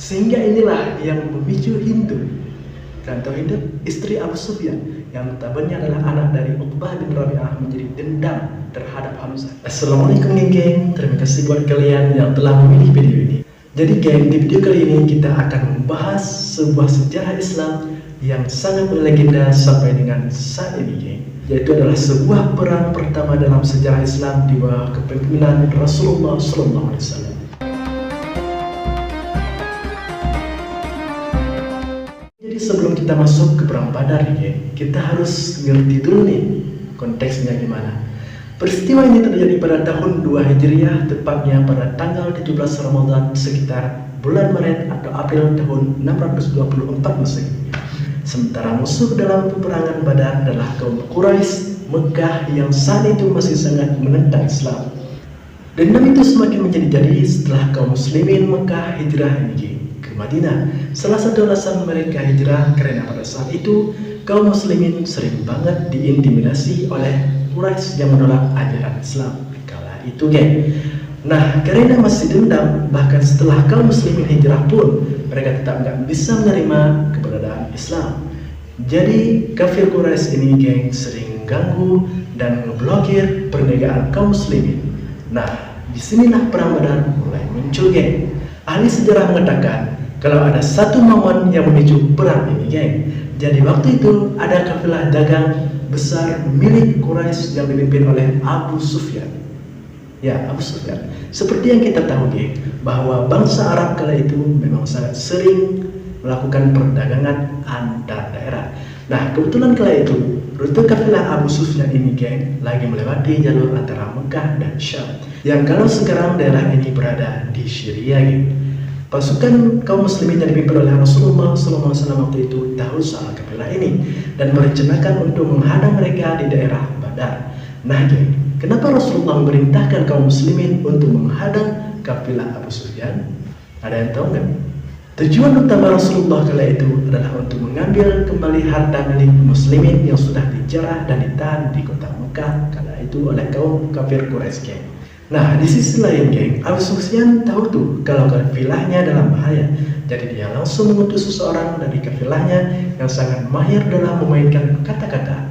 Sehingga inilah yang memicu Hindu. Dan tahu Hindu, istri Abu Sufyan yang notabene adalah anak dari Uqbah bin Rabi'ah menjadi dendam terhadap Hamzah. Assalamualaikum geng, terima kasih buat kalian yang telah memilih video ini. Jadi geng, di video kali ini kita akan membahas sebuah sejarah Islam yang sangat berlegenda sampai dengan saat ini geng, yaitu adalah sebuah perang pertama dalam sejarah Islam di bawah kepemimpinan Rasulullah SAW. Jadi sebelum kita masuk ke perang Badar nih, kita harus ngerti dulu nih konteksnya gimana. Peristiwa ini terjadi pada tahun 2 Hijriah, tepatnya pada tanggal 17 Ramadan sekitar bulan Maret atau April tahun 624 Masehi. Sementara musuh dalam peperangan Badar adalah kaum Quraisy Mekah yang saat itu masih sangat menentang Islam. Dendam itu semakin menjadi-jadi setelah kaum muslimin Mekah hijrah ke Madinah. Salah satu alasan mereka hijrah karena pada saat itu kaum muslimin sering banget diintimidasi oleh Quraisy yang menolak ajaran Islam kala itu geng. Nah, karena masih dendam, bahkan setelah kaum muslimin hijrah pun mereka tetap nggak bisa menerima keberadaan Islam. Jadi kafir Quraisy ini geng sering ganggu dan ngeblokir perniagaan kaum muslimin. Nah, disinilah perang Badar mulai muncul geng. Ahli sejarah mengatakan kalau ada satu momen yang memicu perang ini geng. Jadi waktu itu ada kafilah dagang besar milik Quraisy yang dipimpin oleh Abu Sufyan. Ya, Abu Sufyan. Seperti yang kita tahu geng, bahwa bangsa Arab kala itu memang sangat sering melakukan perdagangan antar daerah. Nah, kebetulan kala itu rute kafilah Abu Sufyan ini geng lagi melewati jalur antara Mekah dan Syam, yang kalau sekarang daerah ini berada di Syria geng. Pasukan kaum muslimin yang dipimpin oleh Rasulullah SAW waktu itu tahu soal kafilah ini dan merencanakan untuk menghadang mereka di daerah Badar. Nah geng, kenapa Rasulullah memerintahkan kaum muslimin untuk menghadang kafilah Abu Sufyan? Ada yang tahu nggak? Tujuan utama Rasulullah kala itu adalah untuk mengambil kembali harta milik muslimin yang sudah dijarah dan ditahan di kota Mekah kala itu oleh kaum kafir Quraisy geng. Nah, di sisi lain geng, Abu Sufyan tahu tuh kalau kafilahnya dalam bahaya. Jadi dia langsung mengutus seseorang dari kafilahnya yang sangat mahir dalam memainkan kata-kata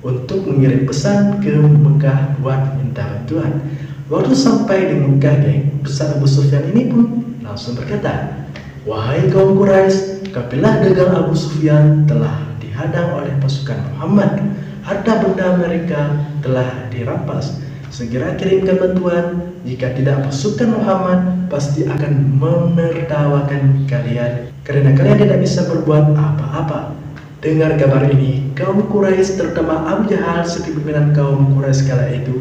untuk mengirim pesan ke Mekah buat minta bantuan. Waktu sampai di Mekah geng, pesan Abu Sufyan ini pun langsung berkata, "Wahai kaum Quraisy, kafilah dagang Abu Sufyan telah dihadang oleh pasukan Muhammad. Harta benda mereka telah dirampas. Segera kirimkan bantuan, jika tidak pasukan Muhammad pasti akan menertawakan kalian karena kalian tidak bisa berbuat apa-apa." Dengar kabar ini, kaum Quraisy terutama Abu Jahal sebagai pimpinan kaum Quraisy kala itu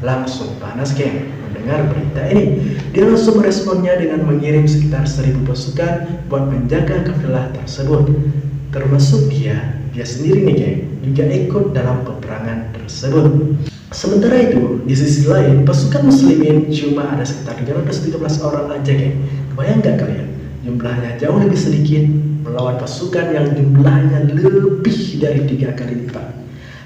langsung panas geng mendengar berita ini. Dia langsung meresponnya dengan mengirim sekitar 1000 pasukan buat menjaga kafilah tersebut. Termasuk dia sendiri nih geng juga ikut dalam peperangan tersebut. Sementara itu, di sisi lain, pasukan muslimin cuma ada sekitar 313 orang aja geng. Kebayang gak kalian? Jumlahnya jauh lebih sedikit melawan pasukan yang jumlahnya lebih dari 3 kali lipat.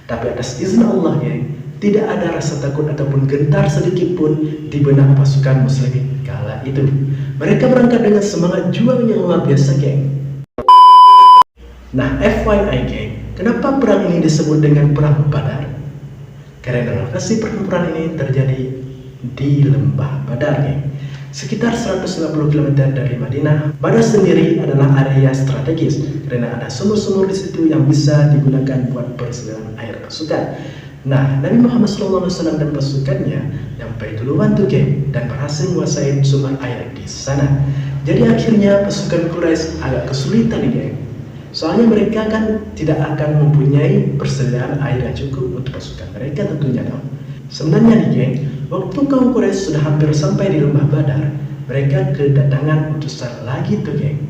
Tapi atas izin Allah geng, tidak ada rasa takut ataupun gentar sedikit pun di benak pasukan muslimin kala itu. Mereka berangkat dengan semangat juang yang luar biasa geng. Nah, FYI geng, kenapa perang ini disebut dengan perang Badar? Karena lokasi pertempuran ini terjadi di lembah Badar geng. Sekitar 150 km dari Madinah, Badar sendiri adalah area strategis karena ada sumur-sumur di situ yang bisa digunakan buat persediaan air pasukan. Nah, Nabi Muhammad SAW dan pasukannya nyampe duluan tuh geng dan berhasil menguasai sumber air di sana. Jadi akhirnya pasukan Quraisy agak kesulitan nih geng. Soalnya mereka kan tidak akan mempunyai persediaan air yang cukup untuk pasukan mereka tentunya dong. Sebenarnya nih geng, waktu kaum Quraisy sudah hampir sampai di lembah Badar, mereka kedatangan utusan lagi tuh geng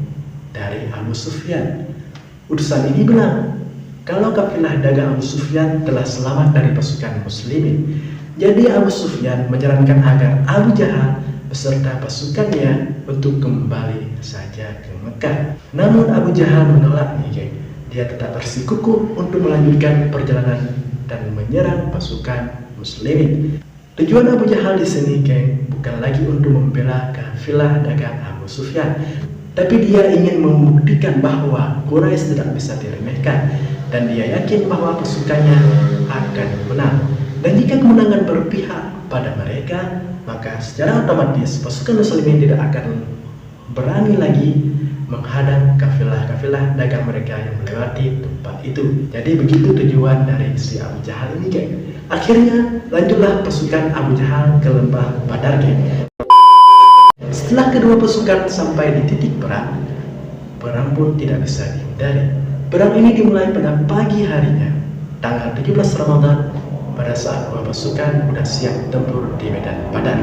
dari Abu Sufyan. Utusan ini bilang kalau kafilah dagang Abu Sufyan telah selamat dari pasukan muslimin. Jadi Abu Sufyan menyarankan agar Abu Jahal beserta pasukannya untuk kembali saja ke Mekah. Namun Abu Jahal menolak nih geng. Dia tetap bersikukuh untuk melanjutkan perjalanan dan menyerang pasukan muslimin. Tujuan Abu Jahal di sini geng bukan lagi untuk membela kafilah dagang Abu Sufyan, Tapi dia ingin membuktikan bahwa Quraisy tidak bisa diremehkan, dan dia yakin bahwa pasukannya akan menang. Dan jika kemenangan berpihak pada mereka, maka secara otomatis pasukan muslimin tidak akan berani lagi menghadang kafilah-kafilah dagang mereka yang melewati tempat itu. Jadi begitu tujuan dari si Abu Jahal ini, geng. Akhirnya lanjutlah pasukan Abu Jahal ke lembah Badar, geng. Setelah kedua pasukan sampai di titik perang pun tidak bisa dihindari. Perang ini dimulai pada pagi harinya, tanggal 17 Ramadan, pada saat dua pasukan sudah siap tempur di medan Badar.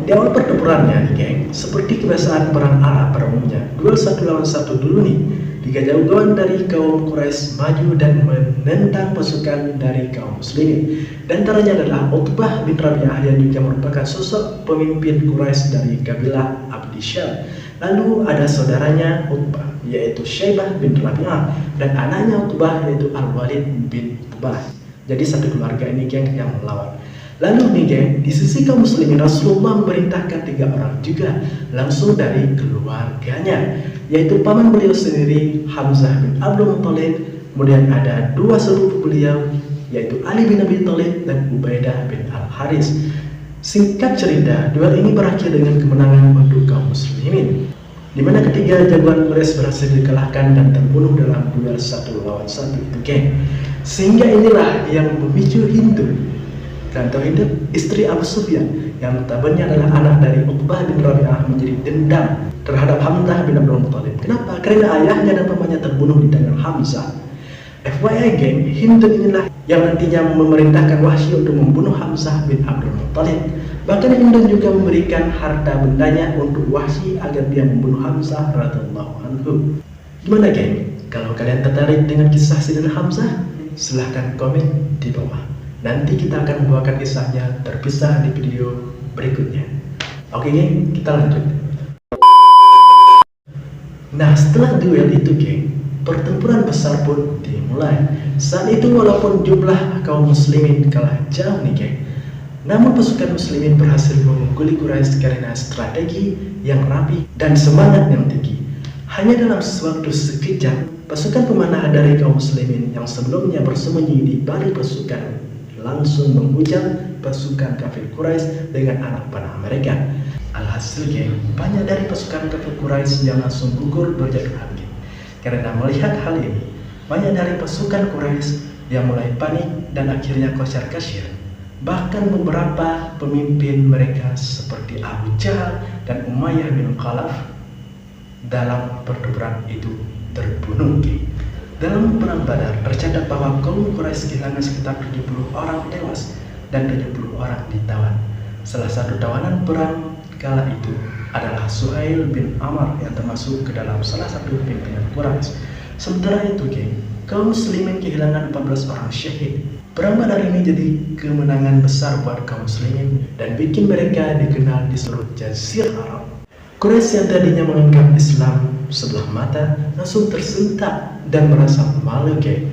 Di awal pertempurannya nih, geng, seperti kebiasaan perang Arab pada umumnya, duel satu lawan satu dulu nih. Tiga jagoan dari kaum Quraisy maju dan menentang pasukan dari kaum muslimin. Dan antaranya adalah Utbah bin Rabi'ah yang juga merupakan sosok pemimpin Quraisy dari kabilah Abdi Syam. Lalu ada saudaranya Utbah, yaitu Syaibah bin Rabi'ah, dan anaknya Utbah yaitu Al-Walid bin Utbah. Jadi satu keluarga ini, geng, yang melawan. Lalu nih, geng, di sisi kaum muslimin Rasulullah memerintahkan 3 orang juga langsung dari keluarganya, yaitu paman beliau sendiri Hamzah bin Abdul Muthalib, kemudian ada 2 sepupu beliau yaitu Ali bin Abi Thalib dan Ubaidah bin Al-Haris. Singkat cerita, duel ini berakhir dengan kemenangan untuk kaum muslimin, di mana ketiga jagoan Quraisy berhasil dikalahkan dan terbunuh dalam duel 1 lawan 1 itu, geng. Sehingga inilah yang memicu Hindu, dan Hindu istri Abu Sufyan yang notabene adalah anak dari Utbah bin Rabi'ah menjadi dendam terhadap Hamzah bin Abdul Muthalib. Kenapa? Karena ayahnya dan pamannya terbunuh di tangan Hamzah. FYI, geng, Hindu inilah yang nantinya memerintahkan Wahsy untuk membunuh Hamzah bin Abdul Muthalib. Bahkan Hindu juga memberikan harta bendanya untuk Wahsy agar dia membunuh Hamzah radhiyallahu anhu. Gimana, geng? Kalau kalian tertarik dengan kisah Sayyidina Hamzah, silahkan komen di bawah. Nanti kita akan membawakan kisahnya terpisah di video berikutnya. Oke, geng, kita lanjut. Nah, setelah duel itu, geng, pertempuran besar pun dimulai. Saat itu walaupun jumlah kaum muslimin kalah jauh nih, geng, namun pasukan muslimin berhasil mengungguli Quraisy karena strategi yang rapi dan semangat yang tinggi. Hanya dalam waktu sekejap, pasukan pemanah dari kaum muslimin yang sebelumnya bersembunyi di balik pasukan langsung menghujam pasukan kafir Quraisy dengan anak panah mereka. Alhasil, geng, banyak dari pasukan kafir Quraisy yang langsung gugur berjatuhan, geng. Karena melihat hal ini, banyak dari pasukan Quraisy yang mulai panik dan akhirnya kocar kacir. Bahkan beberapa pemimpin mereka seperti Abu Jahal dan Umayyah bin Khalaf dalam pertempuran itu terbunuh, geng. Dalam perang Badar tercatat bahwa kaum Quraisy kehilangan sekitar 70 orang tewas dan 70 orang ditawan. Salah satu tawanan perang kala itu adalah Suhail bin Amr yang termasuk ke dalam salah satu pimpinan Quraisy. Sementara itu, geng, kaum muslimin kehilangan 14 orang syahid. Perang Badar ini jadi kemenangan besar buat kaum muslimin dan bikin mereka dikenal di seluruh Jazirah Arab. Quraisy yang tadinya menganggap Islam sebelah mata langsung tersentak dan merasa malu, geng.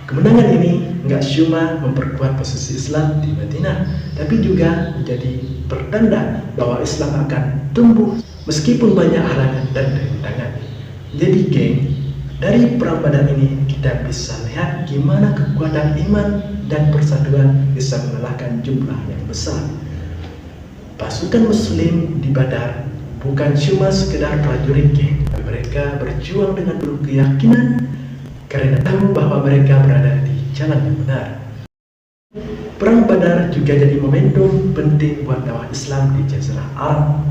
Kemenangan ini nggak cuma memperkuat posisi Islam di Madinah, tapi juga menjadi pertanda bahwa Islam akan tumbuh meskipun banyak halangan dan rintangan. Jadi, geng, dari perang Badar ini kita bisa lihat gimana kekuatan iman dan persatuan bisa mengalahkan jumlah yang besar. Pasukan Muslim di Badar bukan cuma sekedar prajurit, geng, tapi mereka berjuang dengan penuh keyakinan karena tahu bahwa mereka berada di jalan yang benar. Perang Badar juga jadi momentum penting buat dakwah Islam di Jazirah Arab.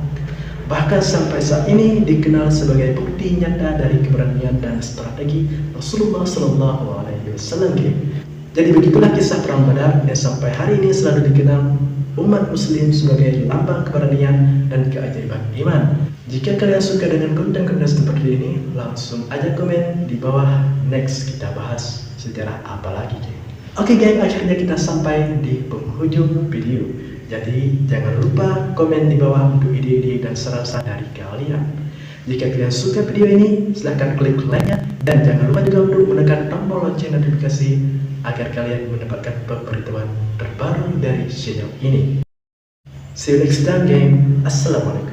Bahkan sampai saat ini dikenal sebagai bukti nyata dari keberanian dan strategi Rasulullah SAW. Jadi begitulah kisah perang Badar yang sampai hari ini selalu dikenal umat muslim sebagai lambang keberanian dan keajaiban iman. Jika kalian suka dengan konten-konten seperti ini, langsung aja komen di bawah. Next kita bahas sejarah apa lagi, geng. Oke, geng, akhirnya kita sampai di penghujung video. Jadi jangan lupa komen di bawah untuk ide-ide dan saran-saran dari kalian. Jika kalian suka video ini, silahkan klik like-nya dan jangan lupa juga untuk menekan tombol lonceng notifikasi agar kalian mendapatkan pemberitahuan terbaru dari channel ini. See you next time, geng. Assalamualaikum.